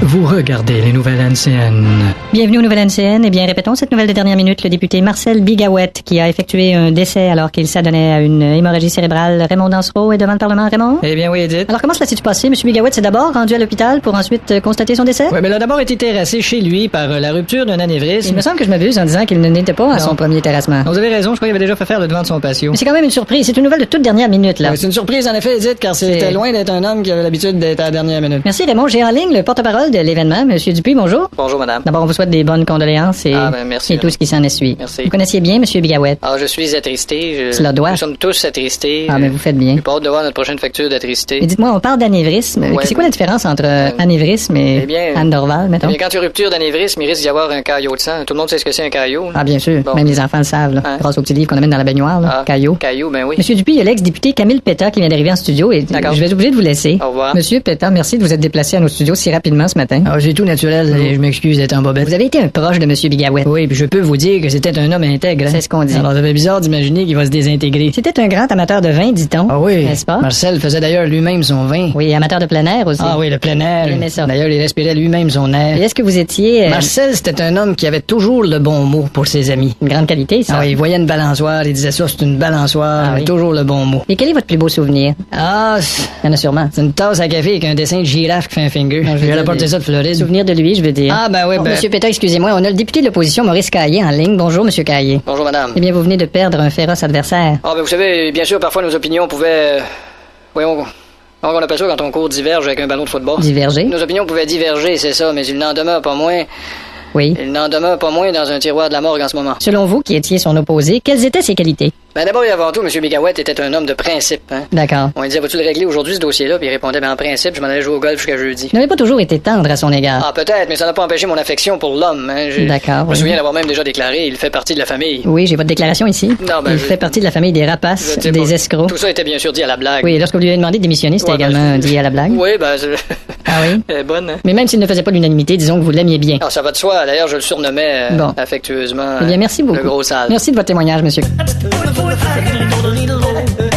Vous regardez les nouvelles NCN. Bienvenue aux nouvelles NCN. Eh bien, répétons cette nouvelle de dernière minute. Le député Marcel Bigawet, qui a effectué un décès alors qu'il s'adonnait à une hémorragie cérébrale. Raymond Dansereau est devant le Parlement. Raymond? Eh bien, oui, Edith. Alors, comment cela s'est-il passé? M. Bigawet s'est d'abord rendu à l'hôpital pour ensuite constater son décès? Oui, mais il a d'abord été terrassé chez lui par la rupture d'un anévrisme. Il me semble que je m'abuse en disant qu'il n'était pas à son premier terrassement. Vous avez raison, je crois qu'il avait déjà fait faire le devant de son patio. Mais c'est quand même une surprise. C'est une nouvelle de toute dernière minute, là. Oui, c'est une surprise, en effet, Edith, car c'était loin d'être un homme qui avait l'habitude d'être à la dernière minute. Merci, Raymond. J'ai en ligne le porte-parole de l'événement, M. Dupuis. Bonjour. Bonjour, madame. D'abord, on vous souhaite des bonnes condoléances et, merci, et tout ce qui s'en essuie. Merci. Vous connaissiez bien M. Bigawet? Ah, je suis attristé. Cela doit. Nous sommes tous attristés. Ah, mais vous faites bien. J'ai pas hâte de voir notre prochaine facture d'attristé. Et dites-moi, on parle d'anévrisme. Ouais, c'est quoi la différence entre anévrisme et eh bien, Anne Dorval, mettons? Eh bien, quand tu as rupture d'anévrisme, il risque d'y avoir un caillot de sang. Tout le monde sait ce que c'est un caillot. Ah, bien sûr. Bon. Même les enfants le savent, là. Hein? Grâce au petit livre qu'on amène dans la baignoire, là. Ah, Caillot. Caillot, ben oui. Monsieur Dupuis, il y a l'ex-député Camille Pétat qui vient d'arriver en studio et D'accord. je vais être obligé de vous laisser. Au revoir. Monsieur Pétat, merci de vous être déplacé à nos studios si rapidement ce matin. Ah, c'est tout naturel, et je m'excuse d'être en bobette. Vous avez été un proche de Monsieur Bigawet. Oui, puis je peux vous dire que c'était un homme intègre. C'est ce qu'on dit. Alors, ça fait bizarre d'imaginer qu'il va se désintégrer. C'était un grand amateur de vin, dit-on. Ah oui. N'est-ce pas? Marcel faisait d'ailleurs lui-même son vin. Oui, amateur de plein air aussi. Ah oui, le plein air. Il aimait ça. D'ailleurs, il respirait lui-même son air. Et est-ce que vous étiez Marcel, c'était un homme qui avait toujours le bon mot pour ses amis. une grande qualité, ça? Ah oui, il voyait une balançoire, il disait ça, c'est une balançoire, Ah il avait oui. toujours le bon mot. Et quel est votre plus beau souvenir? Ah, Il y en a sûrement. c'est une tasse à café avec un dessin de girafe qui fait un finger. Non, je veux J'ai dire, rapporté ça de Floride. Souvenir de lui, je veux dire. Ah, ben oui, Bon, ben... Monsieur Pétat, excusez-moi, on a le député de l'opposition Maurice Caillé en ligne. Bonjour, Monsieur Caillé. Bonjour, madame. Eh bien, vous venez de perdre un féroce adversaire. Ah, ben vous savez, bien sûr, parfois nos opinions pouvaient... Voyons... On appelle ça quand on court diverge avec un ballon de football. Diverger? Nos opinions pouvaient diverger, c'est ça, mais il n'en demeure pas moins... Oui. Il n'en demeure pas moins dans un tiroir de la morgue en ce moment. Selon vous, qui étiez son opposé, quelles étaient ses qualités? Ben d'abord et avant tout, M. Bigawet était un homme de principe, hein. D'accord. On lui disait, vas-tu le régler aujourd'hui, ce dossier-là? Puis il répondait, ben en principe, je m'en allais jouer au golf jusqu'à jeudi. Vous n'avez pas toujours été tendre à son égard. Ah, peut-être, mais ça n'a pas empêché mon affection pour l'homme, hein. D'accord, Je me oui. souviens d'avoir même déjà déclaré, il fait partie de la famille. Oui, j'ai votre déclaration ici. Non, ben, Il je- fait partie de la famille des rapaces, Je sais des pas. escrocs. Tout ça était bien sûr dit à la blague. Oui, et lorsque vous lui avez demandé de démissionner, c'était Ouais, ben, également dit à la blague. Oui, ben, c'est... Ah oui? Elle est bonne, hein. Mais même s'il ne faisait pas l'unanimité, disons que vous l'aimiez bien. Alors, ça va de soi. D'ailleurs, je le surnommais Bon. affectueusement Eh bien, merci beaucoup. le gros sale. Merci de votre témoignage, monsieur. Needle,